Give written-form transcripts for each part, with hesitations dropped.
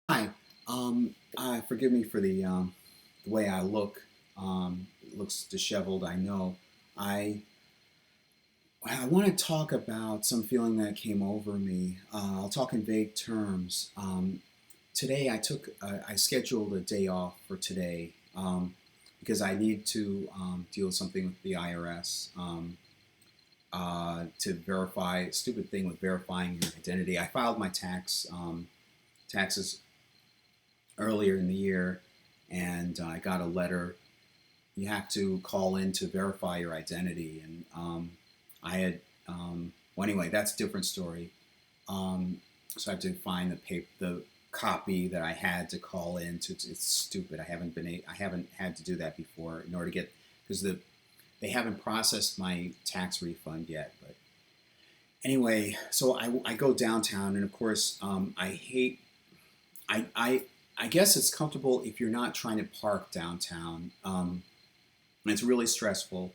Hi. Forgive me for the way I look. It looks disheveled, I know. I I want to talk about some feeling that came over me. I'll talk in vague terms. Today, I scheduled a day off for today because I need to deal with something with the IRS to verify. Stupid thing with verifying your identity. I filed my taxes earlier in the year, and I got a letter. You have to call in to verify your identity, and I had. Well, anyway, that's a different story. So I have to find the copy that I had to call in. It's stupid. I haven't had to do that before in order to get because they haven't processed my tax refund yet. But anyway, so I go downtown, and of course, I hate I I guess it's comfortable if you're not trying to park downtown. And it's really stressful.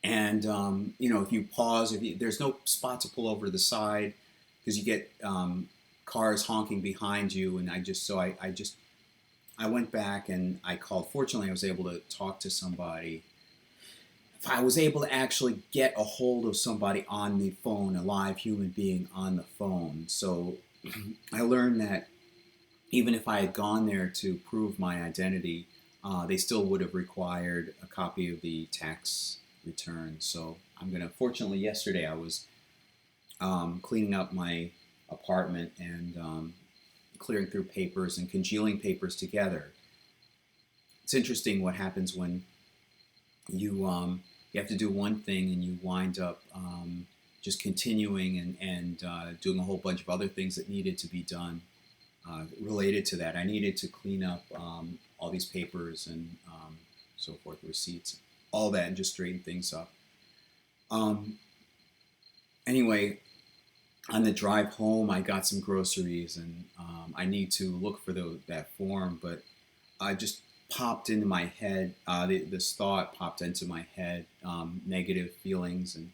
And if you pause, there's no spot to pull over to the side because you get cars honking behind you. And I went back and I called. Fortunately, I was able to talk to somebody. If I was able to actually get a hold of somebody on the phone, a live human being on the phone. So I learned that even if I had gone there to prove my identity, they still would have required a copy of the tax return. So fortunately, yesterday I was cleaning up my apartment and clearing through papers and congealing papers together. It's interesting what happens when you have to do one thing and you wind up just continuing and doing a whole bunch of other things that needed to be done related to that. I needed to clean up all these papers and so forth, receipts, all that, and just straighten things up. Um, anyway, on the drive home, I got some groceries, and I need to look for that form, but I just popped into my head. This thought popped into my head: negative feelings and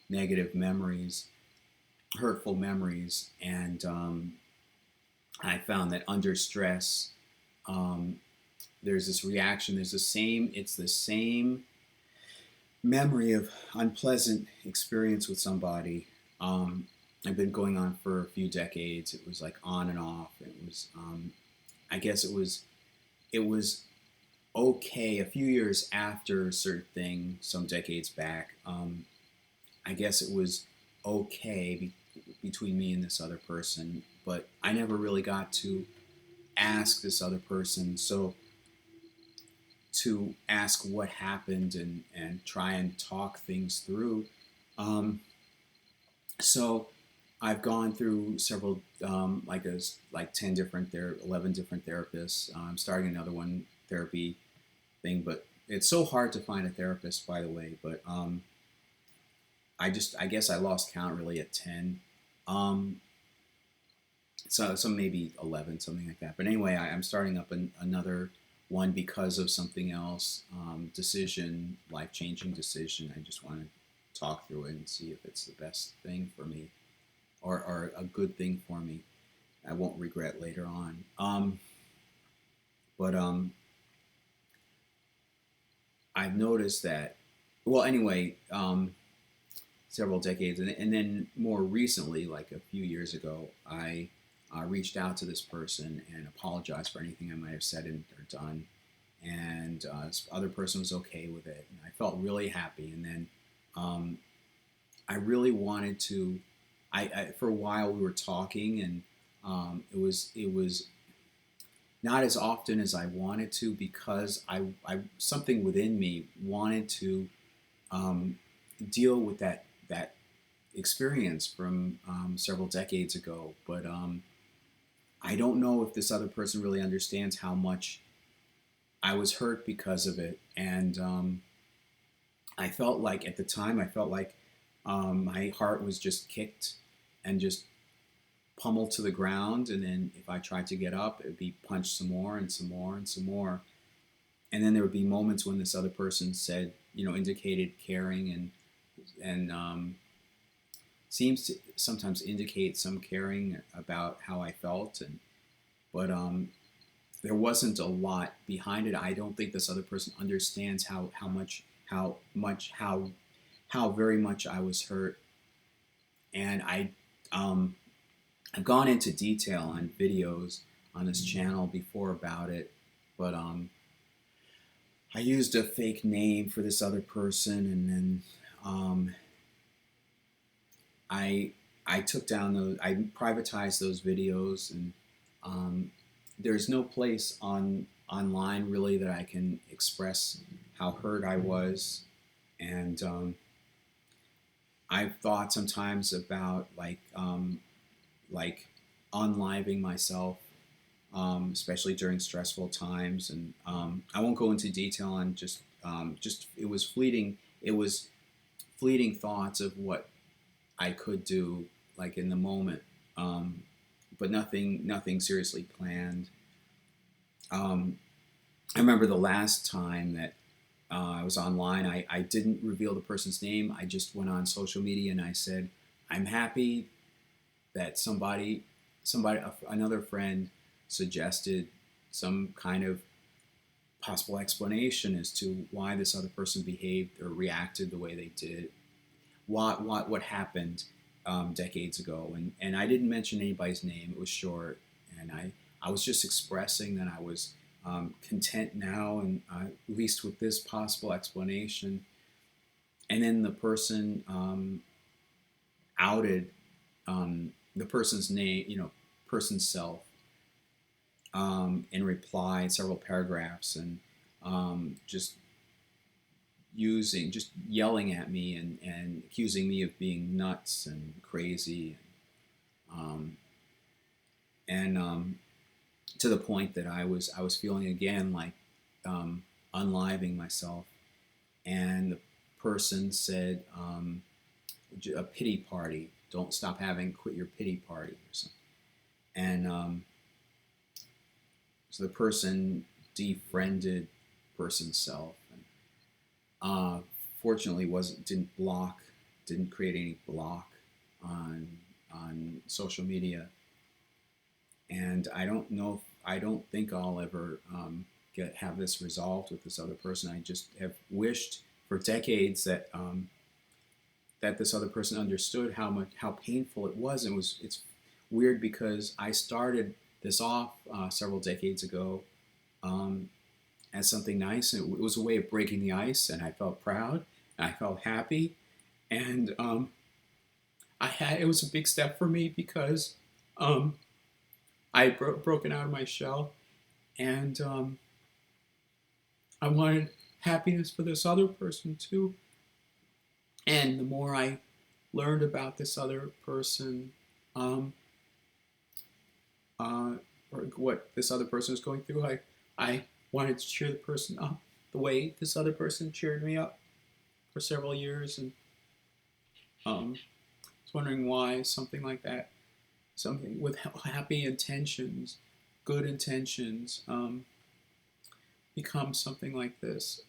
negative memories, hurtful memories, and I found that under stress, um, there's this reaction. It's the same memory of unpleasant experience with somebody. Um, I've been going on for a few decades. It was like on and off. I guess it was okay a few years after a certain thing, some decades back. I guess it was okay between me and this other person, but I never really got to ask this other person. So to ask what happened and try and talk things through. Um, so I've gone through several, like 10 different, 11 different therapists. I'm starting another one therapy thing, but it's so hard to find a therapist, by the way. But I guess I lost count really at 10. Um, so some maybe 11, something like that. But anyway, I'm starting up another one because of something else, life changing decision. I just want to talk through it and see if it's the best thing for me or a good thing for me. I won't regret later on. But I've noticed that, well, anyway, several decades, and then more recently, like a few years ago, I reached out to this person and apologized for anything I might have said or done, and this other person was okay with it, and I felt really happy. And then I really wanted to. For a while we were talking, and it was not as often as I wanted to because I something within me wanted to um, deal with that experience from several decades ago. But I don't know if this other person really understands how much I was hurt because of it. And I felt like at the time, I felt like my heart was just kicked and just pummeled to the ground. And then if I tried to get up, it would be punched some more and some more and some more. And then there would be moments when this other person said, indicated caring and seems to sometimes indicate some caring about how I felt. And but there wasn't a lot behind it. I don't think this other person understands how very much I was hurt, and um, I've gone into detail on videos on this channel before about it, but I used a fake name for this other person, and then um, I I took down those. I privatized those videos, and um, there's no place online really that I can express how hurt I was, and I've thought sometimes about like unliving myself, especially during stressful times. And I won't go into detail on just it was fleeting. It was fleeting thoughts of what I could do, like in the moment, um, but nothing seriously planned. Um, I remember the last time that I was online. I didn't reveal the person's name. I just went on social media and I said, "I'm happy that another friend suggested some kind of possible explanation as to why this other person behaved or reacted the way they did, what happened decades ago." And I didn't mention anybody's name. It was short, and I was just expressing that I was content now, and at least with this possible explanation. And then the person outed the person's name, person's self, in reply, several paragraphs, and just yelling at me and accusing me of being nuts and crazy, um, and to the point that I was feeling again like unliving myself. And the person said, a pity party. Don't stop having, quit your pity party or something. And so the person defriended person's self. And fortunately, didn't create any block on social media. And I don't think I'll ever have this resolved with this other person. I just have wished for decades that that this other person understood how painful it was. It's weird because I started this off several decades ago um, as something nice, and it was a way of breaking the ice, and I felt proud, and I felt happy, and it was a big step for me because um, I had broken out of my shell, and I wanted happiness for this other person too. And the more I learned about this other person, um, or what this other person was going through, I wanted to cheer the person up the way this other person cheered me up for several years, and I was wondering why something like that, something with happy intentions, good intentions, becomes something like this.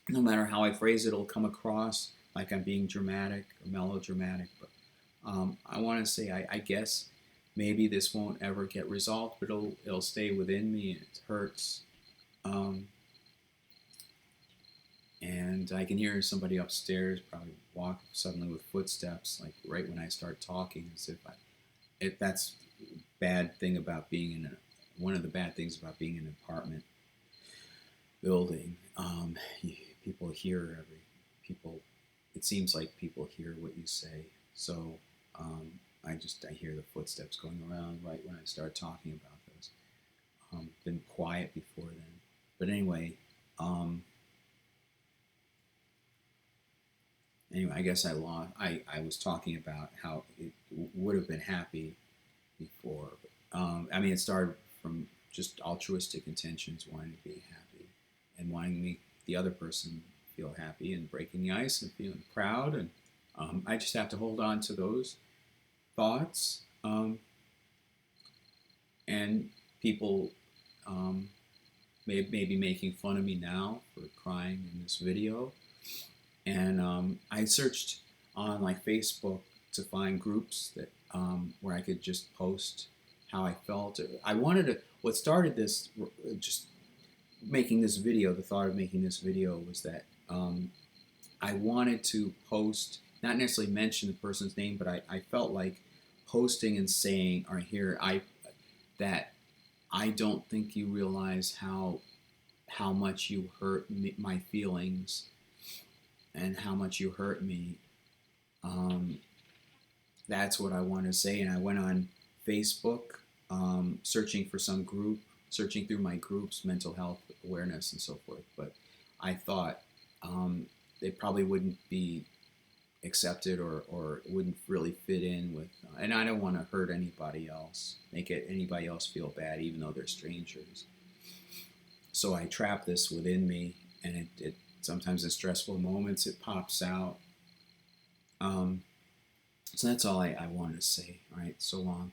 No matter how I phrase it, it'll come across like I'm being dramatic or melodramatic. But I want to say, I guess maybe this won't ever get resolved, but it'll stay within me. It hurts, um, and I can hear somebody upstairs probably walk suddenly with footsteps, like right when I start talking, as if that's bad thing about being in one of the bad things about being in an apartment building. People hear people. It seems like people hear what you say. So I hear the footsteps going around right when I start talking about this. Been quiet before then, but anyway. Um, anyway, I guess I lost. I was talking about how it would have been happy before. I mean, it started from just altruistic intentions, wanting to be happy and wanting to make the other person feel happy and breaking the ice and feeling proud. And I just have to hold on to those thoughts. And people may be making fun of me now for crying in this video. And I searched on like Facebook to find groups that where I could just post how I felt. I wanted to. What started this, just making this video. The thought of making this video was that I wanted to post, not necessarily mention the person's name, but I felt like posting and saying, "All right, here that I don't think you realize how much you hurt me, my feelings, and how much you hurt me." Um, that's what I wanted to say, and I went on Facebook, searching for some group, searching through my groups, mental health awareness, and so forth. But I thought they probably wouldn't be accepted, or wouldn't really fit in with, and I don't want to hurt anybody else, anybody else feel bad, even though they're strangers. So I trap this within me, and it sometimes in stressful moments it pops out. So that's all I wanted to say. All right, so long.